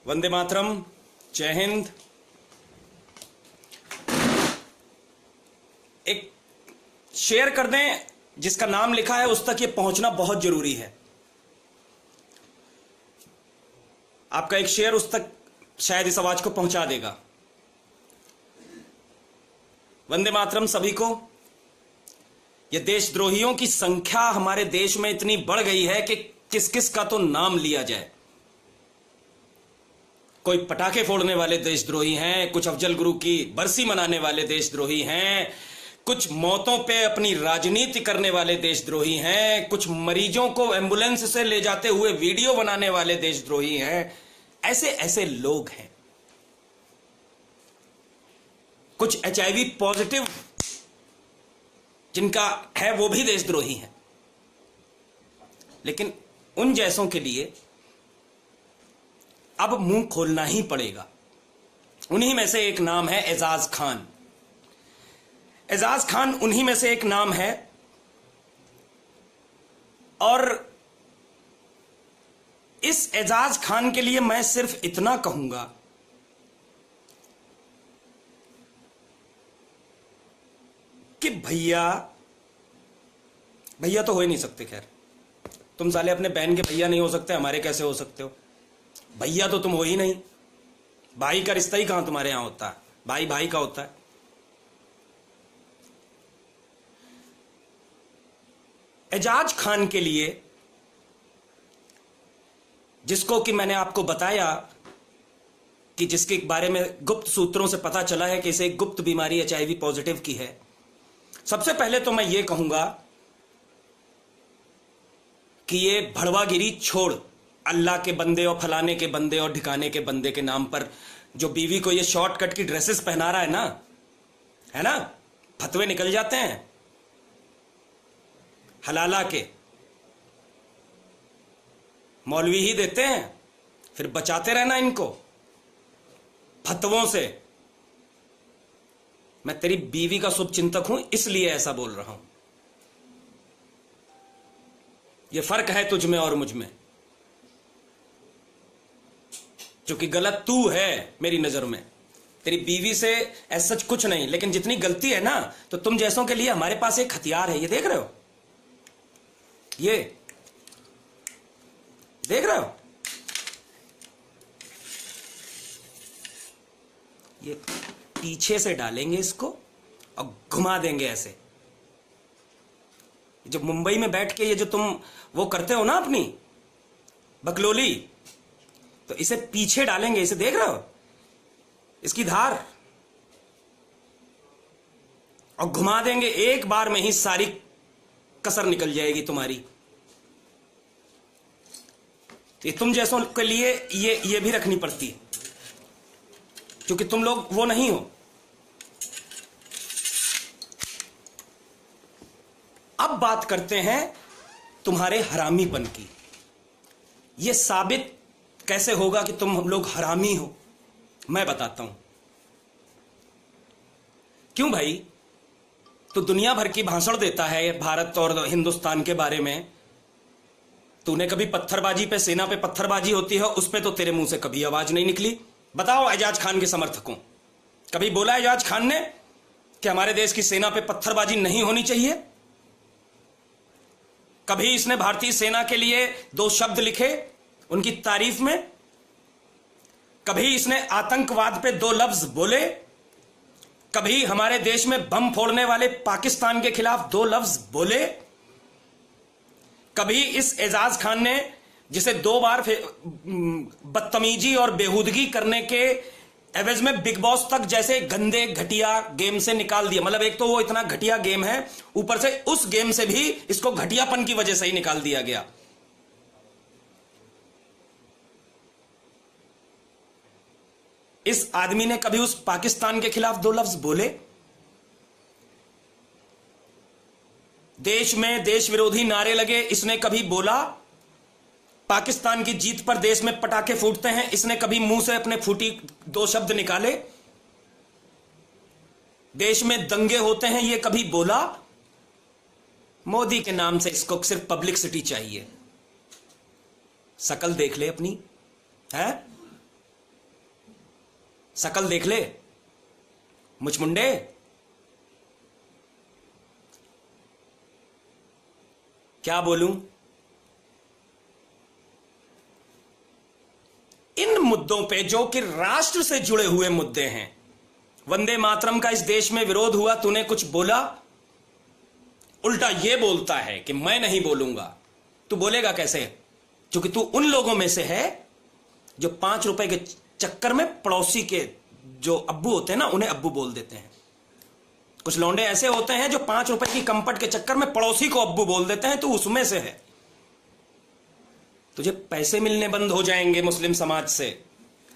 वंदे मातरम, जय हिंद। एक शेयर कर दें, जिसका नाम लिखा है उस तक ये पहुंचना बहुत जरूरी है। आपका एक शेयर उस तक शायद इस आवाज को पहुंचा देगा। वंदे मातरम सभी को। ये देशद्रोहियों की संख्या हमारे देश में इतनी बढ़ गई है कि किस किस का तो नाम लिया जाए। कोई पटाखे फोड़ने वाले देशद्रोही हैं, कुछ अफजल गुरु की बरसी मनाने वाले देशद्रोही हैं, कुछ मौतों पे अपनी राजनीति करने वाले देशद्रोही हैं, कुछ मरीजों को एम्बुलेंस से ले जाते हुए वीडियो बनाने वाले देशद्रोही हैं। ऐसे ऐसे लोग हैं। कुछ HIV पॉजिटिव जिनका है वो भी देशद्रोही हैं। लेकिन उन जैसों के लिए अब मुंह खोलना ही पड़ेगा। उन्हीं में से एक नाम है एजाज खान। एजाज खान उन्हीं में से एक नाम है। और इस एजाज खान के लिए मैं सिर्फ इतना कहूंगा कि भैया तो हो ही नहीं सकते। खैर, तुम साले अपने बहन के भैया नहीं हो सकते, हमारे कैसे हो सकते हो? भैया तो तुम हो ही नहीं। भाई का रिश्ता ही कहां तुम्हारे यहां होता है? भाई भाई का होता है। एजाज खान के लिए, जिसको कि मैंने आपको बताया कि जिसके बारे में गुप्त सूत्रों से पता चला है कि इसे एक गुप्त बीमारी HIV पॉजिटिव की है, सबसे पहले तो मैं ये कहूंगा कि ये भड़वागिरी छोड़। अल्लाह के बंदे और फलाने के बंदे और ठिकाने के बंदे के नाम पर जो बीवी को ये शॉर्टकट की ड्रेसेस पहना रहा है ना, फतवे निकल जाते हैं हलाला के, मौलवी ही देते हैं। फिर बचाते रहना इनको फतवों से। मैं तेरी बीवी का शुभ चिंतक हूं, इसलिए ऐसा बोल रहा हूं। यह फर्क है तुझ में और मुझ में। क्योंकि गलत तू है मेरी नजर में, तेरी बीवी से ऐसा सच कुछ नहीं। लेकिन जितनी गलती है ना, तो तुम जैसों के लिए हमारे पास एक हथियार है। ये देख रहे हो? ये देख रहे हो? ये पीछे से डालेंगे इसको और घुमा देंगे ऐसे। जब मुंबई में बैठ के ये जो तुम वो करते हो ना अपनी बकलोली, तो इसे पीछे डालेंगे। इसे देख रहे हो? इसकी धार, और घुमा देंगे। एक बार में ही सारी कसर निकल जाएगी तुम्हारी। ये तुम जैसों के लिए ये भी रखनी पड़ती है, क्योंकि तुम लोग वो नहीं हो। अब बात करते हैं तुम्हारे हरामीपन की। यह साबित कैसे होगा कि तुम हम लोग हरामी हो? मैं बताता हूं। क्यों भाई? तो दुनिया भर की भाषण देता है भारत और हिंदुस्तान के बारे में। तूने कभी पत्थरबाजी पे, सेना पे पत्थरबाजी होती है, उस पे तो तेरे मुंह से कभी आवाज नहीं निकली। बताओ एजाज खान के समर्थकों, कभी बोला एजाज खान ने कि हमारे देश की सेना पे पत्थरबाजी नहीं होनी चाहिए? कभी इसने भारतीय सेना के लिए 2 शब्द लिखे उनकी तारीफ में? कभी इसने आतंकवाद पे 2 लफ्ज बोले? कभी हमारे देश में बम फोड़ने वाले पाकिस्तान के खिलाफ 2 लफ्ज बोले? कभी इस एजाज खान ने, जिसे 2 बार बदतमीजी और बेहूदगी करने के एवज में बिग बॉस तक जैसे गंदे घटिया गेम से निकाल दिया, मतलब एक तो वो इतना घटिया गेम है, ऊपर से उस गेम से भी इसको घटियापन की वजह से ही निकाल दिया गया। इस आदमी ने कभी उस पाकिस्तान के खिलाफ 2 लफ्ज बोले? देश में देश विरोधी नारे लगे, इसने कभी बोला? पाकिस्तान की जीत पर देश में पटाखे फूटते हैं, इसने कभी मुंह से अपने फूटी 2 शब्द निकाले? देश में दंगे होते हैं, ये कभी बोला? मोदी के नाम से इसको सिर्फ पब्लिसिटी चाहिए। शकल देख ले अपनी, है? शकल देख ले, मुचमुंडे। क्या बोलूं? इन मुद्दों पे जो कि राष्ट्र से जुड़े हुए मुद्दे हैं, वंदे मातरम का इस देश में विरोध हुआ, तूने कुछ बोला? उल्टा ये बोलता है कि मैं नहीं बोलूंगा। तू बोलेगा कैसे? क्योंकि तू उन लोगों में से है जो 5 रुपए के चक्कर में पड़ोसी के जो अब्बू होते हैं ना, उन्हें अब्बू बोल देते हैं। कुछ लौंडे ऐसे होते हैं जो 5 रुपए की कंपट के चक्कर में पड़ोसी को अब्बू बोल देते हैं। तू उसमें से है। तुझे पैसे मिलने बंद हो जाएंगे मुस्लिम समाज से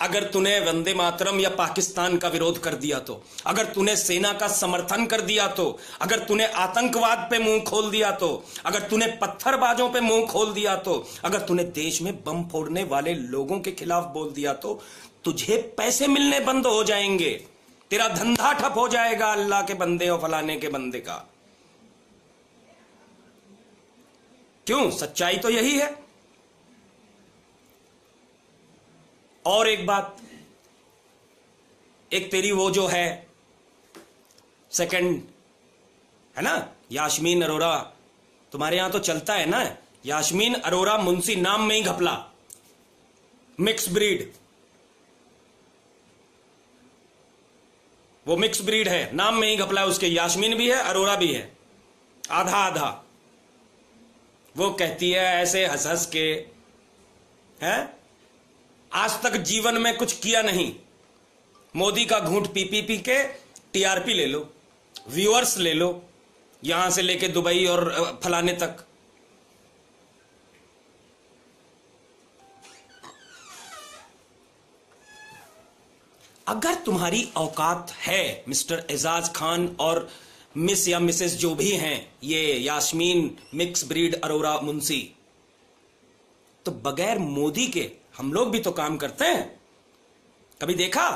अगर तूने वंदे मातरम या पाकिस्तान का विरोध कर दिया तो, अगर तूने सेना का समर्थन कर दिया तो, अगर तूने आतंकवाद पे मुंह खोल दिया तो, अगर तूने पत्थरबाजों पे मुंह खोल दिया तो, अगर तूने देश में बम फोड़ने वाले लोगों के खिलाफ बोल दिया तो तुझे पैसे मिलने बंद हो जाएंगे। तेरा धंधा ठप हो जाएगा अल्लाह के बंदे और फलाने के बंदे का। क्यों? सच्चाई तो यही है। और एक बात, एक तेरी वो जो है सेकंड है ना, यास्मीन अरोरा, तुम्हारे यहां तो चलता है ना, यास्मीन अरोरा मुंशी, नाम में ही घपला, मिक्स ब्रीड। वो मिक्स ब्रीड है, नाम में ही घपला है उसके। यास्मीन भी है, अरोरा भी है, आधा आधा। वो कहती है ऐसे हंस हंस के, है आज तक जीवन में कुछ किया नहीं, मोदी का घूंट पी पी पी के टीआरपी ले लो, व्यूअर्स ले लो, यहां से लेके दुबई और फलाने तक। अगर तुम्हारी औकात है मिस्टर एजाज खान और मिस या मिसेस जो भी हैं ये यास्मीन मिक्स ब्रीड अरोरा मुंशी, तो बगैर मोदी के हम लोग भी तो काम करते हैं। कभी देखा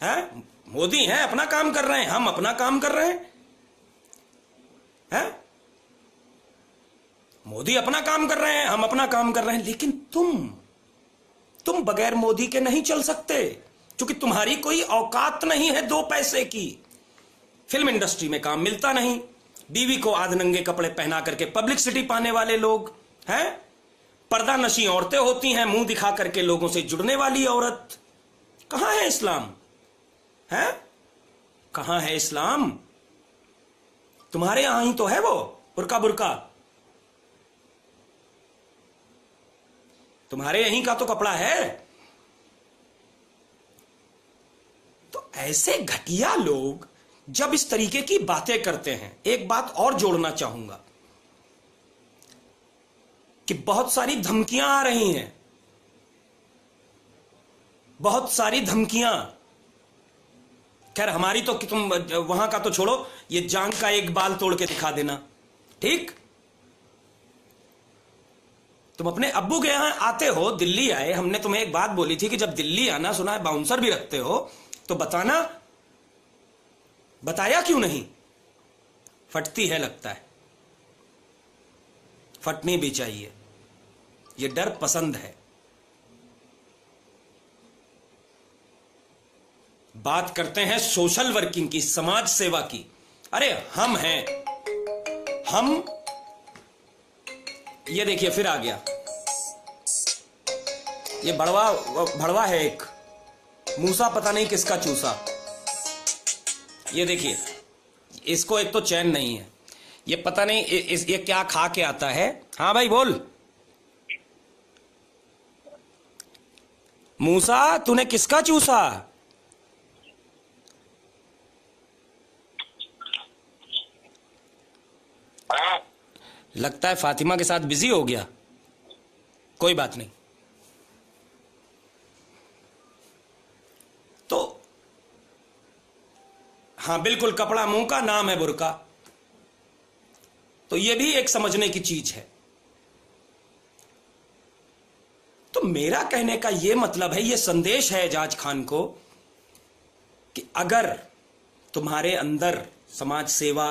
है? मोदी हैं अपना काम कर रहे हैं, हम अपना काम कर रहे हैं। मोदी अपना काम कर रहे हैं, हम अपना काम कर रहे हैं। लेकिन तुम बगैर मोदी के नहीं चल सकते, क्योंकि तुम्हारी कोई औकात नहीं है 2 पैसे की। फिल्म इंडस्ट्री में काम मिलता नहीं, बीवी को आधनंगे कपड़े पहना करके पब्लिसिटी पाने वाले लोग हैं, पर्दा नशी औरतें होती हैं, मुंह दिखा करके लोगों से जुड़ने वाली औरत। कहां है इस्लाम? है कहां है इस्लाम? तुम्हारे यहां ही तो है वो बुर्का बुर्का, तुम्हारे यहीं का तो कपड़ा है। तो ऐसे घटिया लोग जब इस तरीके की बातें करते हैं, एक बात और जोड़ना चाहूंगा कि बहुत सारी धमकियां आ रही हैं, बहुत सारी धमकियां। खैर हमारी तो, कि तुम वहां का तो छोड़ो, ये जांग का एक बाल तोड़ के दिखा देना, ठीक? तुम अपने अब्बू के यहां आते हो, दिल्ली आए, हमने तुम्हें एक बात बोली थी कि जब दिल्ली आना, सुना है बाउंसर भी रखते हो, तो बताना। बताया क्यों नहीं? फटती है लगता है, फटनी भी चाहिए, ये डर पसंद है। बात करते हैं सोशल वर्किंग की, समाज सेवा की। अरे हम हैं, हम, ये देखिए फिर आ गया, ये भड़वा है एक, मूसा पता नहीं किसका चूसा। ये देखिए, इसको एक तो चैन नहीं है, ये पता नहीं ये क्या खा के आता है। हाँ भाई बोल। मूसा तूने किसका चूसा? लगता है फातिमा के साथ बिजी हो गया। कोई बात नहीं। तो हाँ बिल्कुल, कपड़ा मुंह का, नाम है बुर्का। तो यह भी एक समझने की चीज है। तो मेरा कहने का यह मतलब है, यह संदेश है एजाज खान को कि अगर तुम्हारे अंदर समाज सेवा,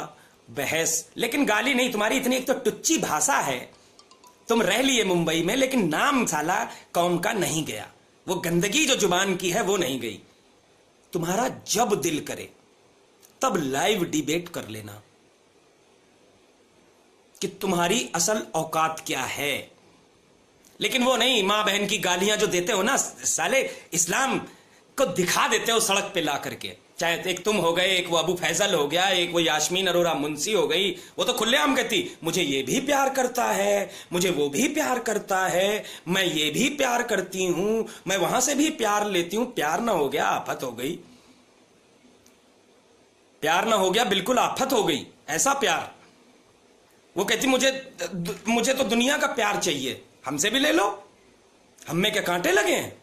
बहस, लेकिन गाली नहीं, तुम्हारी इतनी एक तो टुच्ची भाषा है, तुम रह लिए मुंबई में लेकिन नाम साला कौम का नहीं गया, वो गंदगी जो जुबान की है वो नहीं गई। तुम्हारा जब दिल करे तब लाइव डिबेट कर लेना कि तुम्हारी असल औकात क्या है। लेकिन वो नहीं, मां बहन की गालियां जो देते हो ना साले, इस्लाम को दिखा देते हो सड़क पे ला करके। चाहे एक तुम हो गए, एक वो अबू फैजल हो गया, एक वो यास्मीन अरोरा मुंशी हो गई, वो तो खुलेआम कहती मुझे ये भी प्यार करता है, मुझे वो भी प्यार करता है, मैं ये भी प्यार करती हूं, मैं वहां से भी प्यार लेती हूं। प्यार ना हो गया आफत हो गई, प्यार ना हो गया बिल्कुल आफत हो गई। ऐसा प्यार, वो कहती मुझे तो दुनिया का प्यार चाहिए, हमसे भी ले लो, हम में क्या कांटे लगे हैं।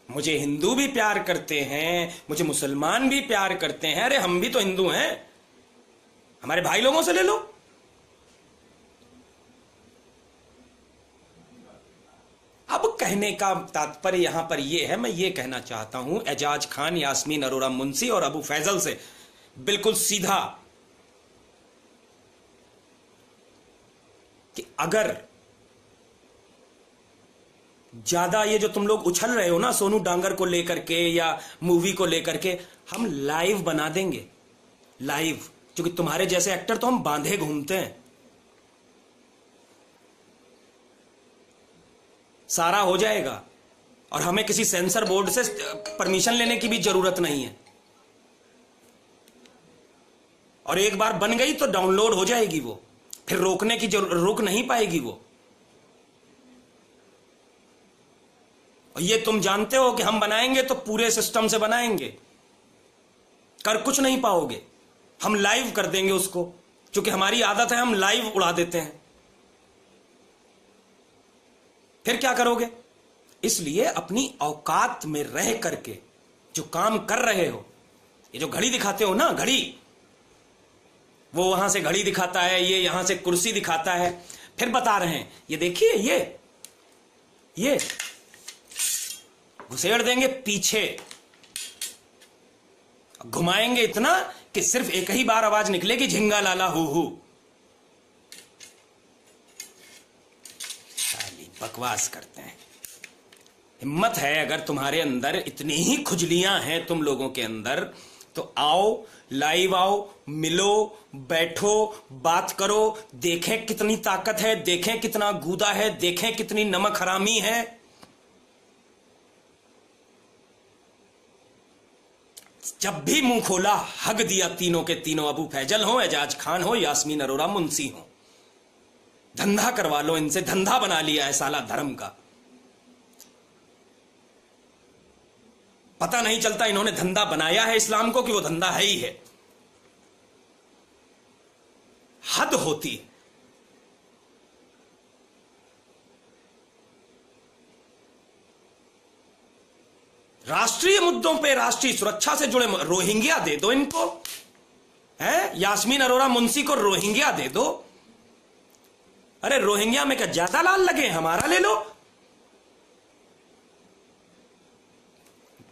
मुझे हिंदू भी प्यार करते हैं, मुझे मुसलमान भी प्यार करते हैं। अरे हम भी तो हिंदू हैं, हमारे भाई लोगों से ले लो। अब कहने का तात्पर्य यहां पर यह है, मैं ये कहना चाहता हूं एजाज खान, यास्मीन अरोरा मुंशी और अबू फैजल से बिल्कुल सीधा कि अगर ज्यादा ये जो तुम लोग उछल रहे हो ना सोनू डांगर को लेकर के या मूवी को लेकर के, हम लाइव बना देंगे, लाइव। क्योंकि तुम्हारे जैसे एक्टर तो हम बांधे घूमते हैं, सारा हो जाएगा और हमें किसी सेंसर बोर्ड से परमिशन लेने की भी जरूरत नहीं है। और एक बार बन गई तो डाउनलोड हो जाएगी वो, फिर रोकने की रोक नहीं पाएगी वो। और ये तुम जानते हो कि हम बनाएंगे तो पूरे सिस्टम से बनाएंगे, कर कुछ नहीं पाओगे। हम लाइव कर देंगे उसको, क्योंकि हमारी आदत है, हम लाइव उड़ा देते हैं। फिर क्या करोगे? इसलिए अपनी औकात में रह करके जो काम कर रहे हो, ये जो घड़ी दिखाते हो ना, घड़ी, वो वहां से घड़ी दिखाता है, ये यहां से कुर्सी दिखाता है, फिर बता रहे हैं ये देखिए, ये घुसेड़ देंगे पीछे, घुमाएंगे इतना कि सिर्फ एक ही बार आवाज निकलेगी, झिंगा लाला हु हु। साली बकवास करते हैं। हिम्मत है अगर तुम्हारे अंदर, इतनी ही खुजलियां हैं तुम लोगों के अंदर, तो आओ, लाइव आओ, मिलो, बैठो, बात करो, देखें कितनी ताकत है, देखें कितना गूदा है, देखें कितनी नमक हरामी है। जब भी मुंह खोला हग दिया तीनों के तीनों, अबू फैजल हो, एजाज खान हो, यास्मीन अरोरा मुंशी हो। धंधा करवा लो इनसे, धंधा बना लिया है साला धर्म का। पता नहीं चलता इन्होंने धंधा बनाया है इस्लाम को कि वो धंधा है ही है। हद होती है। राष्ट्रीय मुद्दों पे, राष्ट्रीय सुरक्षा से जुड़े, रोहिंग्या दे दो इनको, है यास्मीन अरोरा मुंशी को रोहिंग्या दे दो। अरे रोहिंग्या में क्या ज्यादा लाल लगे? हमारा ले लो।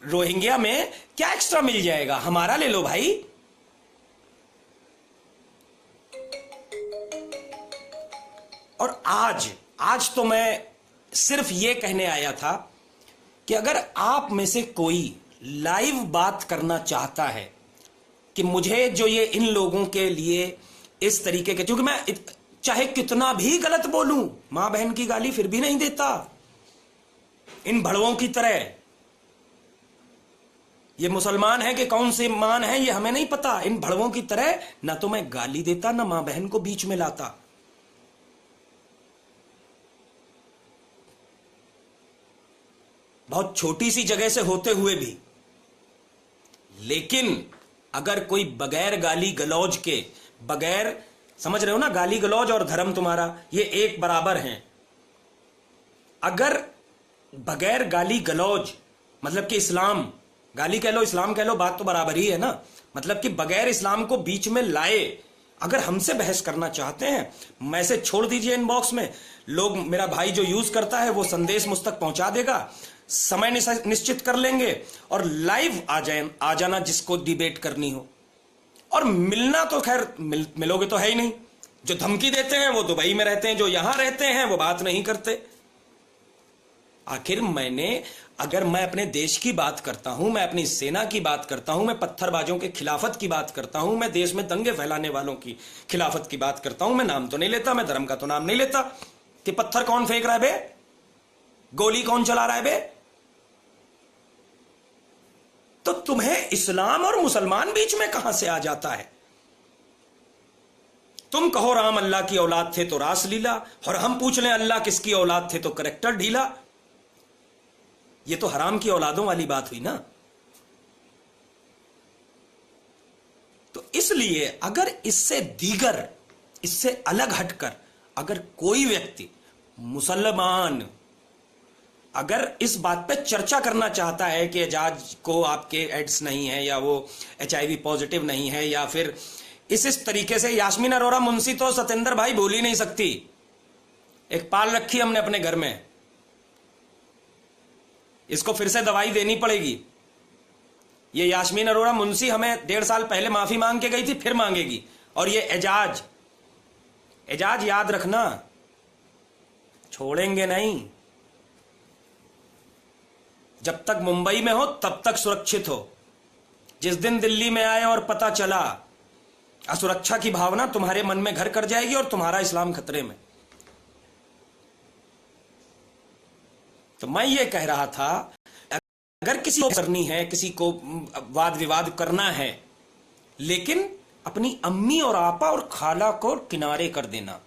रोहिंग्या में क्या एक्स्ट्रा मिल जाएगा? हमारा ले लो भाई। और आज तो मैं सिर्फ ये कहने आया था कि अगर आप में से कोई लाइव बात करना चाहता है कि मुझे जो ये इन लोगों के लिए इस तरीके के, क्योंकि मैं चाहे कितना भी गलत बोलूं, मां बहन की गाली फिर भी नहीं देता इन भड़वों की तरह। ये मुसलमान है कि कौन से मान है ये हमें नहीं पता। इन भड़वों की तरह ना तो मैं गाली देता, ना मां बहन को बीच में लाता। बहुत छोटी सी जगह से होते हुए भी। लेकिन अगर कोई बगैर गाली गलौज के, बगैर, समझ रहे हो ना, गाली गलौज और धर्म तुम्हारा ये एक बराबर हैं। अगर बगैर गाली गलौज, मतलब कि इस्लाम, गाली कह लो इस्लाम कह लो, बात तो बराबर ही है ना, मतलब कि बगैर इस्लाम को बीच में लाए अगर हमसे बहस करना चाहते हैं, मैसेज छोड़ दीजिए इनबॉक्स में। लोग, मेरा भाई जो यूज करता है वो संदेश मुझ तक पहुंचा देगा, समय निश्चित कर लेंगे और लाइव आ जाना जिसको डिबेट करनी हो। और मिलना तो खैर मिलोगे तो है ही नहीं, जो धमकी देते हैं वो दुबई में रहते हैं, जो यहां रहते हैं वो बात नहीं करते। आखिर अगर मैं अपने देश की बात करता हूं, मैं अपनी सेना की बात करता हूं, मैं पत्थरबाजों के खिलाफत की बात करता हूं, मैं देश में दंगे फैलाने वालों की खिलाफत की बात करता हूं, मैं नाम तो नहीं लेता, मैं धर्म का तो नाम नहीं लेता कि पत्थर कौन फेंक रहा है बे, गोली कौन चला रहा है बे। तो तुम्हें इस्लाम और मुसलमान बीच में कहां से आ जाता है? तुम कहो राम अल्लाह की औलाद थे तो रासलीला, और हम पूछ लें अल्लाह किसकी औलाद थे तो करेक्टर ढीला। ये तो हराम की औलादों वाली बात हुई ना। तो इसलिए अगर इससे अलग हटकर अगर कोई व्यक्ति मुसलमान अगर इस बात पे चर्चा करना चाहता है कि एजाज को आपके एड्स नहीं है, या वो HIV पॉजिटिव नहीं है, या फिर इस तरीके से, यास्मीन अरोरा मुंशी तो सतेंद्र भाई भूल ही नहीं सकती। एक पाल रखी हमने अपने घर में, इसको फिर से दवाई देनी पड़ेगी। ये यास्मीन अरोरा मुंशी हमें 1.5 साल पहले माफी मांग के गई थी, फिर मांगेगी। और ये एजाज याद रखना, छोड़ेंगे नहीं। जब तक मुंबई में हो तब तक सुरक्षित हो। जिस दिन दिल्ली में आए और पता चला, असुरक्षा की भावना तुम्हारे मन में घर कर जाएगी और तुम्हारा इस्लाम खतरे में। तो मैं ये कह रहा था, अगर किसी को करनी है, किसी को वाद विवाद करना है, लेकिन अपनी अम्मी और आपा और खाला को किनारे कर देना।